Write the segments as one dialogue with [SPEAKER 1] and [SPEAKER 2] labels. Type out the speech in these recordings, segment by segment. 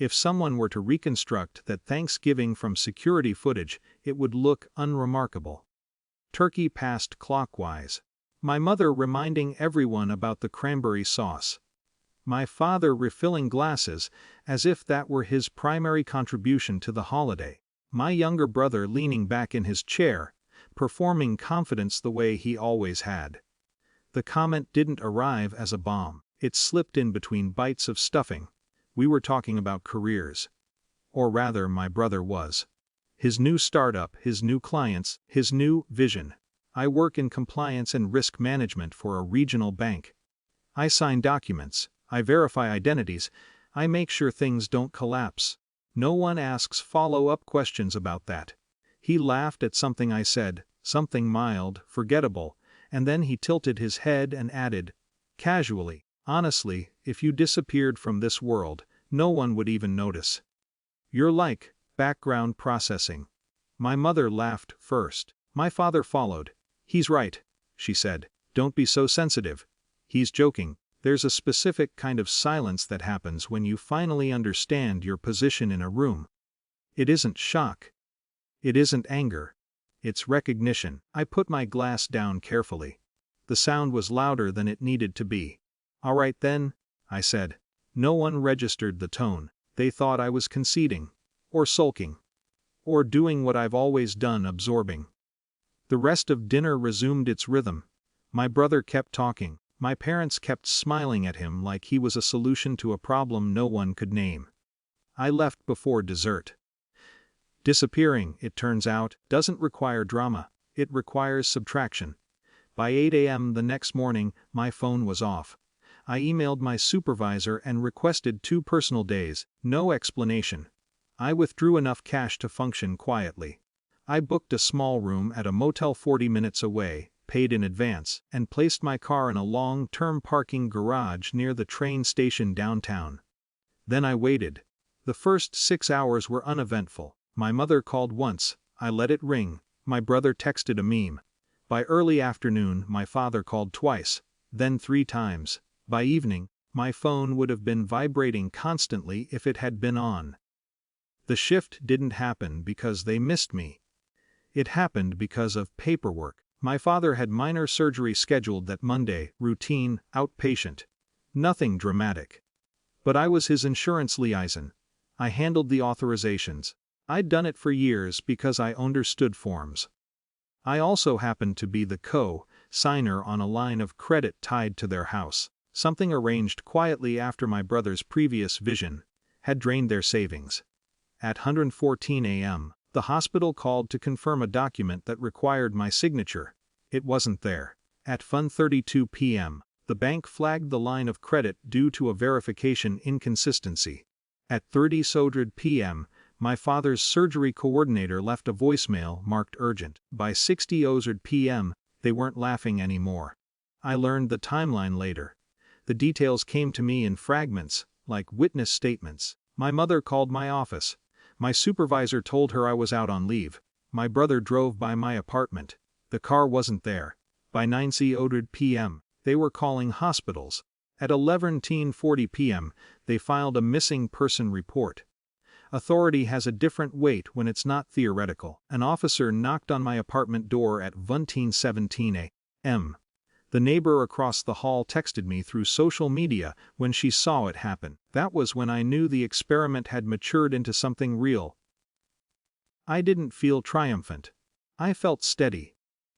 [SPEAKER 1] If someone were to reconstruct that Thanksgiving from security footage, it would look unremarkable. Turkey passed clockwise. My mother reminding everyone about the cranberry sauce. My father refilling glasses, as if that were his primary contribution to the holiday. My younger brother leaning back in his chair, performing confidence the way he always had. The comment didn't arrive as a bomb. It slipped in between bites of stuffing. We were talking about careers. Or rather, my brother was. His new startup, his new clients, his new vision. I work in compliance and risk management for a regional bank. I sign documents, I verify identities, I make sure things don't collapse. No one asks follow-up questions about that. He laughed at something I said, something mild, forgettable, and then he tilted his head and added, casually, honestly, if you disappeared from this world, no one would even notice. You're like background processing. My mother laughed first. My father followed. He's right, she said. Don't be so sensitive. He's joking. There's a specific kind of silence that happens when you finally understand your position in a room. It isn't shock. It isn't anger. It's recognition. I put my glass down carefully. The sound was louder than it needed to be. All right then, I said. No one registered the tone. They thought I was conceding. Or sulking. Or doing what I've always done, absorbing. The rest of dinner resumed its rhythm. My brother kept talking. My parents kept smiling at him like he was a solution to a problem no one could name. I left before dessert. Disappearing, it turns out, doesn't require drama. It requires subtraction. By 8 a.m. the next morning, my phone was off. I emailed my supervisor and requested 2 personal days, no explanation. I withdrew enough cash to function quietly. I booked a small room at a motel 40 minutes away, paid in advance, and placed my car in a long-term parking garage near the train station downtown. Then I waited. The first 6 hours were uneventful. My mother called once, I let it ring. My brother texted a meme. By early afternoon, my father called twice, then 3 times. By evening, my phone would have been vibrating constantly if it had been on. The shift didn't happen because they missed me. It happened because of paperwork. My father had minor surgery scheduled that Monday, routine, outpatient. Nothing dramatic. But I was his insurance liaison. I handled the authorizations. I'd done it for years because I understood forms. I also happened to be the co-signer on a line of credit tied to their house. Something arranged quietly after my brother's previous vision had drained their savings. At 1:14 a.m., the hospital called to confirm a document that required my signature. It wasn't there. At 1:32 p.m., the bank flagged the line of credit due to a verification inconsistency. At 30:00 p.m., my father's surgery coordinator left a voicemail marked urgent. By 60:00 p.m., they weren't laughing anymore. I learned the timeline later. The details came to me in fragments, like witness statements. My mother called my office. My supervisor told her I was out on leave. My brother drove by my apartment. The car wasn't there. By 9:00 p.m., they were calling hospitals. At 11:40 p.m., they filed a missing person report. Authority has a different weight when it's not theoretical. An officer knocked on my apartment door at 1:17 a.m. The neighbor across the hall texted me through social media when she saw it happen. That was when I knew the experiment had matured into something real. I didn't feel triumphant. I felt steady.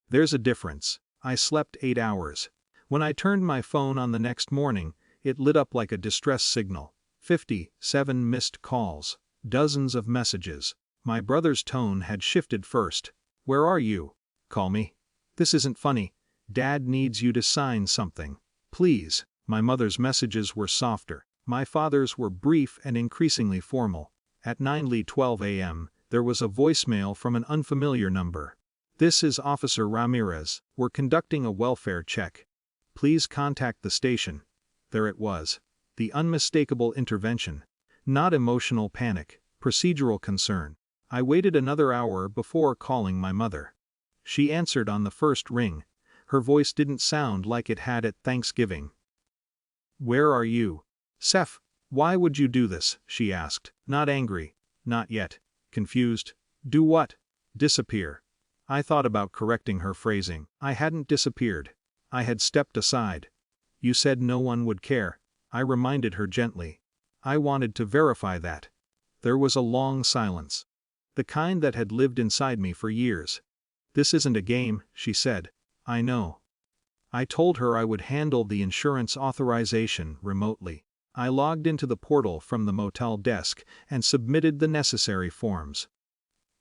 [SPEAKER 1] There's a difference. I slept 8 hours. When I turned my phone on the next morning, it lit up like a distress signal. 57 missed calls. Dozens of messages. My brother's tone had shifted first. Where are you? Call me. This isn't funny. Dad needs you to sign something. Please. My mother's messages were softer. My father's were brief and increasingly formal. At 9:12 a.m., there was a voicemail from an unfamiliar number. This is Officer Ramirez. We're conducting a welfare check. Please contact the station. There it was. The unmistakable intervention. Not emotional panic, procedural concern. I waited another hour before calling my mother. She answered on the first ring. Her voice didn't sound like it had at Thanksgiving. Where are you? Seth, Why would you do this? She asked. Not angry. Not yet. Confused. Do what? Disappear. I thought about correcting her phrasing. I hadn't disappeared. I had stepped aside. You said no one would care. I reminded her gently. I wanted to verify that. There was a long silence. The kind that had lived inside me for years. This isn't a game, she said. I know. I told her I would handle the insurance authorization remotely. I logged into the portal from the motel desk and submitted the necessary forms.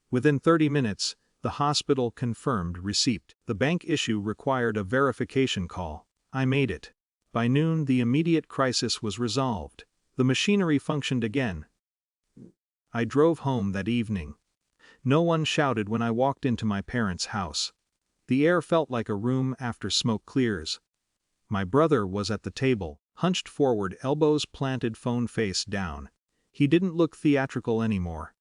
[SPEAKER 1] Within 30 minutes, the hospital confirmed receipt. The bank issue required a verification call. I made it. By noon, the immediate crisis was resolved. The machinery functioned again. I drove home that evening. No one shouted when I walked into my parents' house. The air felt like a room after smoke clears. My brother was at the table, hunched forward, elbows planted, phone face down. He didn't look theatrical anymore.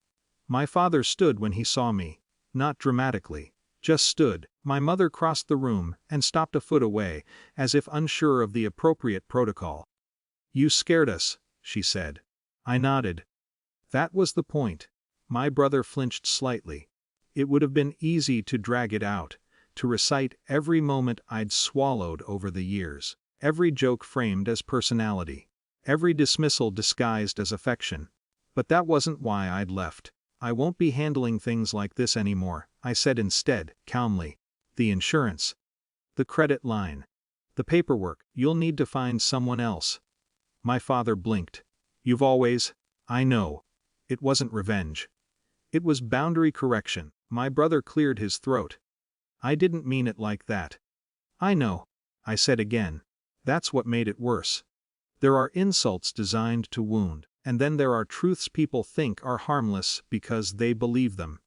[SPEAKER 1] My father stood when he saw me. Not dramatically. Just stood. My mother crossed the room and stopped a foot away, as if unsure of the appropriate protocol. You scared us, she said. I nodded. That was the point. My brother flinched slightly. It would have been easy to drag it out, to recite every moment I'd swallowed over the years, every joke framed as personality, every dismissal disguised as affection. But that wasn't why I'd left. I won't be handling things like this anymore, I said instead, calmly. The insurance. The credit line. The paperwork. You'll need to find someone else. My father blinked. You've always. I know. It wasn't revenge. It was boundary correction. My brother cleared his throat. I didn't mean it like that. I know, I said again. That's what made it worse. There are insults designed to wound, and then there are truths people think are harmless because they believe them.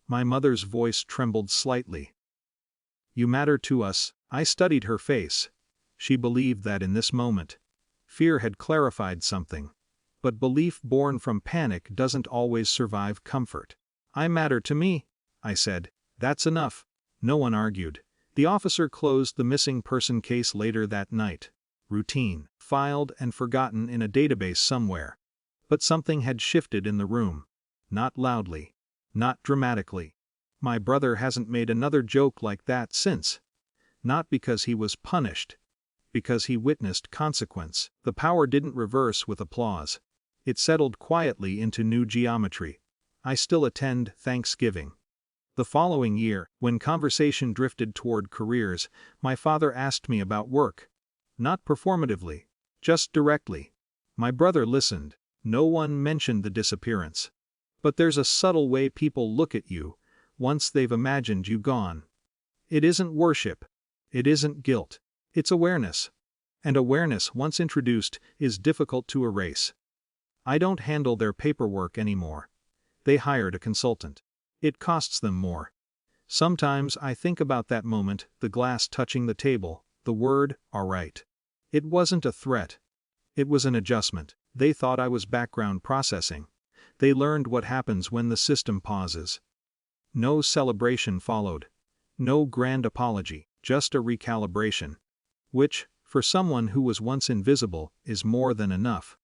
[SPEAKER 1] My mother's voice trembled slightly. You matter to us. I studied her face. She believed that in this moment. Fear had clarified something. But belief born from panic doesn't always survive comfort. I matter to me, I said. That's enough. No one argued. The officer closed the missing person case later that night. Routine, filed and forgotten in a database somewhere. But something had shifted in the room. Not loudly. Not dramatically. My brother hasn't made another joke like that since. Not because he was punished. Because he witnessed consequence. The power didn't reverse with applause. It settled quietly into new geometry. I still attend Thanksgiving. The following year, when conversation drifted toward careers, my father asked me about work. Not performatively. Just directly. My brother listened. No one mentioned the disappearance. But there's a subtle way people look at you, once they've imagined you gone. It isn't worship. It isn't guilt. It's awareness. And awareness, once introduced, is difficult to erase. I don't handle their paperwork anymore. They hired a consultant. It costs them more. Sometimes I think about that moment, the glass touching the table, the word, all right. It wasn't a threat. It was an adjustment. They thought I was background processing. They learned what happens when the system pauses. No celebration followed. No grand apology, just a recalibration. Which, for someone who was once invisible, is more than enough.